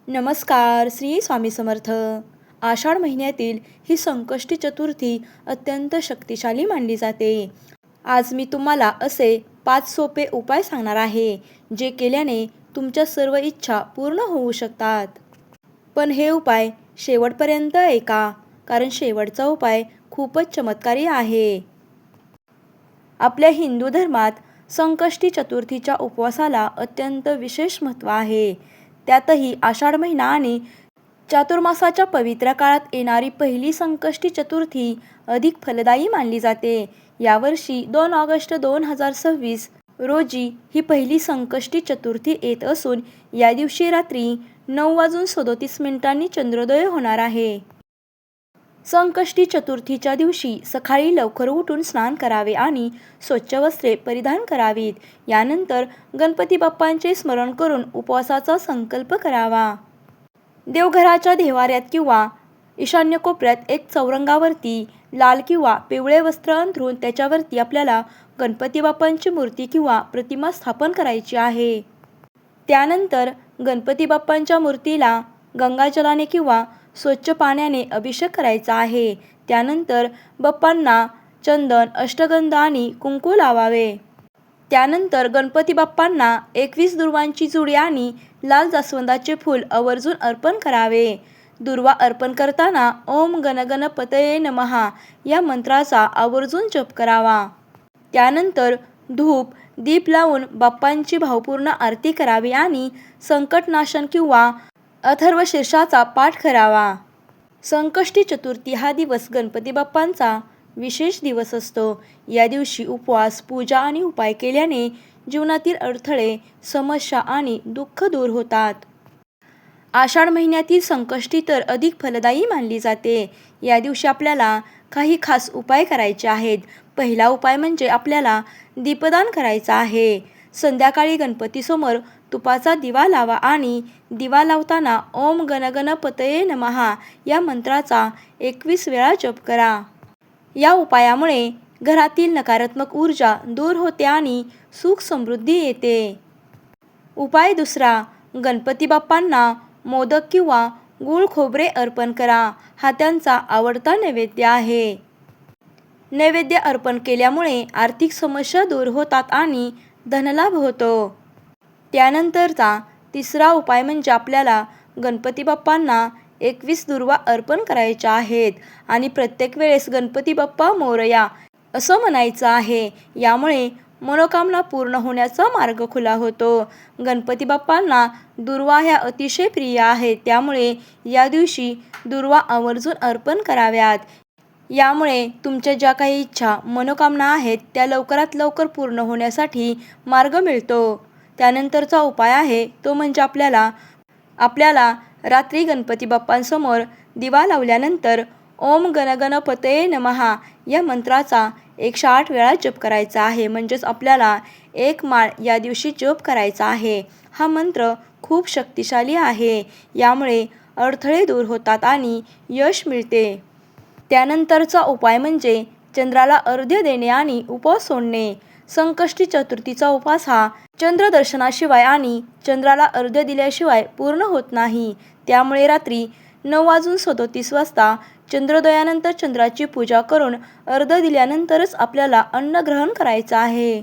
नमस्कार. श्री स्वामी समर्थ. आषाढ महिन्यातील ही संकष्टी चतुर्थी अत्यंत शक्तिशाली मानली जाते. आज मी तुम्हाला असे 5 सोपे उपाय सांगणार आहे, जे केल्याने तुमच्या सर्व इच्छा पूर्ण होऊ शकतात. पण हे उपाय शेवटपर्यंत ऐका, कारण शेवटचा उपाय खूपच चमत्कारी आहे. आपल्या हिंदू धर्मात संकष्टी चतुर्थीच्या उपवासाला अत्यंत विशेष महत्त्व आहे. त्यातही आषाढ महिना आणि चातुर्मासाच्या पवित्र काळात येणारी पहिली संकष्टी चतुर्थी अधिक फलदायी मानली जाते. यावर्षी 2 ऑगस्ट 2026 रोजी ही पहिली संकष्टी चतुर्थी येत असून या दिवशी रात्री 9:37 चंद्रोदय होणार आहे. संकष्टी चतुर्थीच्या दिवशी सकाळी लवकर उठून स्नान करावे आणि स्वच्छ वस्त्रे परिधान करावीत. यानंतर गणपती बाप्पांचे स्मरण करून उपवासाचा संकल्प करावा. देवघराच्या देव्हाऱ्यात किंवा ईशान्य कोपऱ्यात एक चौरंगावरती लाल किंवा पिवळे वस्त्र अंथरून त्याच्यावरती आपल्याला गणपती बाप्पांची मूर्ती किंवा प्रतिमा स्थापन करायची आहे. त्यानंतर गणपती बाप्पांच्या मूर्तीला गंगाजलाने किंवा स्वच्छ पाण्याने अभिषेक करायचा आहे. त्यानंतर बाप्पांना चंदन, अष्टगंध आणि कुंकू लावावे. त्यानंतर गणपती बाप्पांना 21 दुर्वांची जुडी आणि लाल जास्वंदाचे फूल आवर्जून अर्पण करावे. दुर्वा अर्पण करताना ओम गणगणपतये नमः या मंत्राचा आवर्जून जप करावा. त्यानंतर धूप, दीप लावून बाप्पांची भावपूर्ण आरती करावी आणि संकटनाशन किंवा अथर्व शीर्षाचा पाठ करावा. संकष्टी चतुर्थी हा दिवस गणपती बाप्पांचा विशेष दिवस असतो. या दिवशी उपवास, पूजा आणि उपाय केल्याने जीवनातील अडथळे, समस्या आणि दुःख दूर होतात. आषाढ महिन्यातील संकष्टी तर अधिक फलदायी मानली जाते. या दिवशी आपल्याला काही खास उपाय करायचे आहेत. पहिला उपाय म्हणजे आपल्याला दीपदान करायचा आहे. संध्याकाळी गणपतीसमोर तुपाचा दिवा लावा आणि दिवा लावताना ओम गणगणपतये नमः या मंत्राचा 21 वेळा जप करा. या उपायामुळे घरातील नकारात्मक ऊर्जा दूर होते आणि सुख समृद्धी येते. उपाय दुसरा, गणपती बाप्पांना मोदक किंवा गूळ खोबरे अर्पण करा. हा त्यांचा आवडता नैवेद्य आहे. नैवेद्य अर्पण केल्यामुळे आर्थिक समस्या दूर होतात आणि धनलाभ होतो. त्यानंतरचा तिसरा उपाय म्हणजे आपल्याला गणपती बाप्पांना 21 दुर्वा अर्पण करायच्या आहेत आणि प्रत्येक वेळेस गणपती बाप्पा मोरया असं म्हणायचं आहे. यामुळे मनोकामना पूर्ण होण्याचा मार्ग खुला होतो. गणपती बाप्पांना दुर्वा ह्या अतिशय प्रिय आहेत. त्यामुळे या दिवशी दुर्वा आवर्जून अर्पण कराव्यात. यामुळे तुमच्या ज्या काही इच्छा, मनोकामना आहेत त्या लवकरात लवकर पूर्ण होण्यासाठी मार्ग मिळतो. त्यानंतरचा उपाय आहे तो म्हणजे आपल्याला रात्री गणपती बाप्पांसमोर दिवा लावल्यानंतर ओम गणगणपतये नमः या मंत्राचा 108 वेळा जप करायचा आहे. म्हणजेच आपल्याला 1 माळ या दिवशी जप करायचा आहे. हा मंत्र खूप शक्तिशाली आहे. यामुळे अडथळे दूर होतात आणि यश मिळते. त्यानंतरचा उपाय म्हणजे चंद्राला अर्घ्य देणे आणि उपवास सोडणे. संकष्टी चतुर्थीचा उपवास हा चंद्रदर्शनाशिवाय आणि चंद्राला अर्घ्य दिल्याशिवाय पूर्ण होत नाही. त्यामुळे रात्री 9:37 चंद्रोदयानंतर चंद्राची पूजा करून अर्घ्य दिल्यानंतरच आपल्याला अन्न ग्रहण करायचं आहे.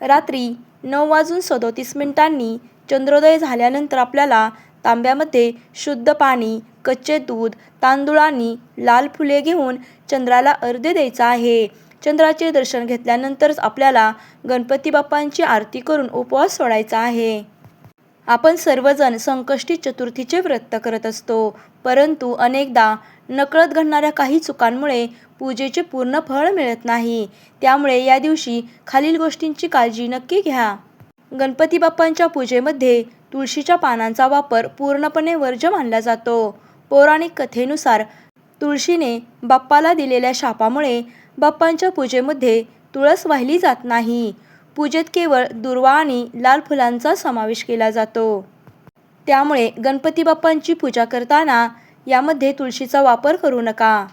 रात्री 9:37 चंद्रोदय झाल्यानंतर आपल्याला तांब्यामध्ये शुद्ध पाणी, कच्चे दूध, तांदूळ आणि लाल फुले घेऊन चंद्राला अर्घ्य द्यायचा आहे. चंद्राचे दर्शन घेतल्यानंतरच आपल्याला गणपती बाप्पांची आरती करून उपवास सोडायचा आहे. आपण सर्वजण संकष्टी चतुर्थीचे व्रत करत असतो, परंतु अनेकदा नकळत घडणाऱ्या काही चुकांमुळे पूजेचे पूर्ण फळ मिळत नाही. त्यामुळे या दिवशी खालील गोष्टींची काळजी नक्की घ्या. गणपती बाप्पांच्या पूजेमध्ये तुळशीच्या पानांचा वापर पूर्णपणे वर्ज्य मानला जातो. पौराणिक कथेनुसार तुळशीने बाप्पाला दिलेल्या शापामुळे बाप्पांच्या पूजेमध्ये तुळस वाहिली जात नाही. पूजेत केवळ दुर्वा आणि लाल फुलांचा समावेश केला जातो. त्यामुळे गणपती बाप्पांची पूजा करताना यामध्ये तुळशीचा वापर करू नका.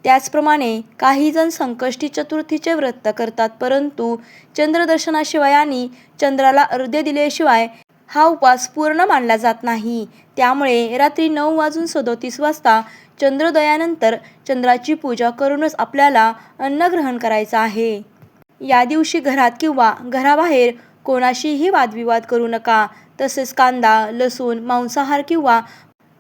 त्याचप्रमाणे काही जण संकष्टी चतुर्थीचे व्रत करतात, परंतु चंद्रदर्शनाशिवाय आणि चंद्राला अर्घ्य दिल्याशिवाय हा उपवास पूर्ण मानला जात नाही. त्यामुळे रात्री 9:37 वाजता चंद्रोदयानंतर चंद्राची पूजा करूनच आपल्याला अन्न ग्रहण करायचं आहे. या दिवशी घरात किंवा घराबाहेर कोणाशीही वादविवाद करू नका. तसेच कांदा, लसूण, मांसाहार किंवा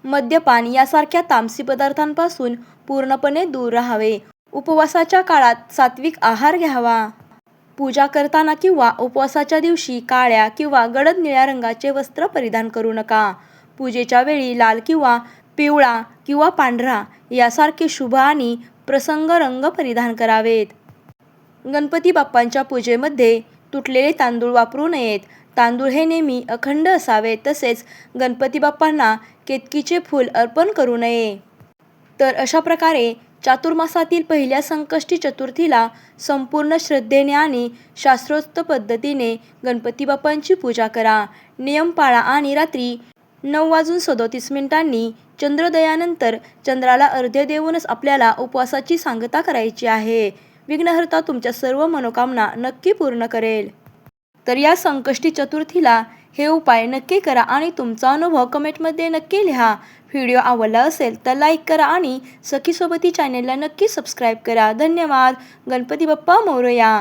मद्यपान यासारख्या तामसी पदार्थांपासून पूर्णपणे दूर राहावे. उपवासाच्या काळात सात्विक आहार घ्यावा. पूजा करताना किंवा उपवासाच्या दिवशी काळ्या किंवा गडद निळ्या रंगाचे वस्त्र परिधान करू नका. पूजेच्या वेळी लाल किंवा पिवळा किंवा पांढरा यासारखे शुभ आणि प्रसंग रंग परिधान करावेत. गणपती बाप्पांच्या पूजेमध्ये तुटलेले तांदूळ वापरू नयेत. तांदूळ हे नेहमी अखंड असावेत. तसेच गणपती बाप्पांना केतकीचे फूल अर्पण करू नये. तर अशा प्रकारे चातुर्मासातील पहिल्या संकष्टी चतुर्थीला संपूर्ण श्रद्धेने आणि शास्त्रोक्त पद्धतीने गणपती बाप्पांची पूजा करा. नियम पाळा आणि रात्री 9:37 चंद्रोदयानंतर चंद्राला अर्घ्य देऊनच आपल्याला उपवासाची सांगता करायची आहे. विघ्नहर्ता तुमच्या सर्व मनोकामना नक्की पूर्ण करेल. तर या संकष्टी चतुर्थीला हे उपाय नक्की करा आणि तुमचा अनुभव कमेंटमध्ये नक्की लिहा. व्हिडिओ आवडला असेल तर लाईक करा आणि सखी सोबती चॅनेलला नक्की सबस्क्राईब करा. धन्यवाद. गणपती बाप्पा मोरया.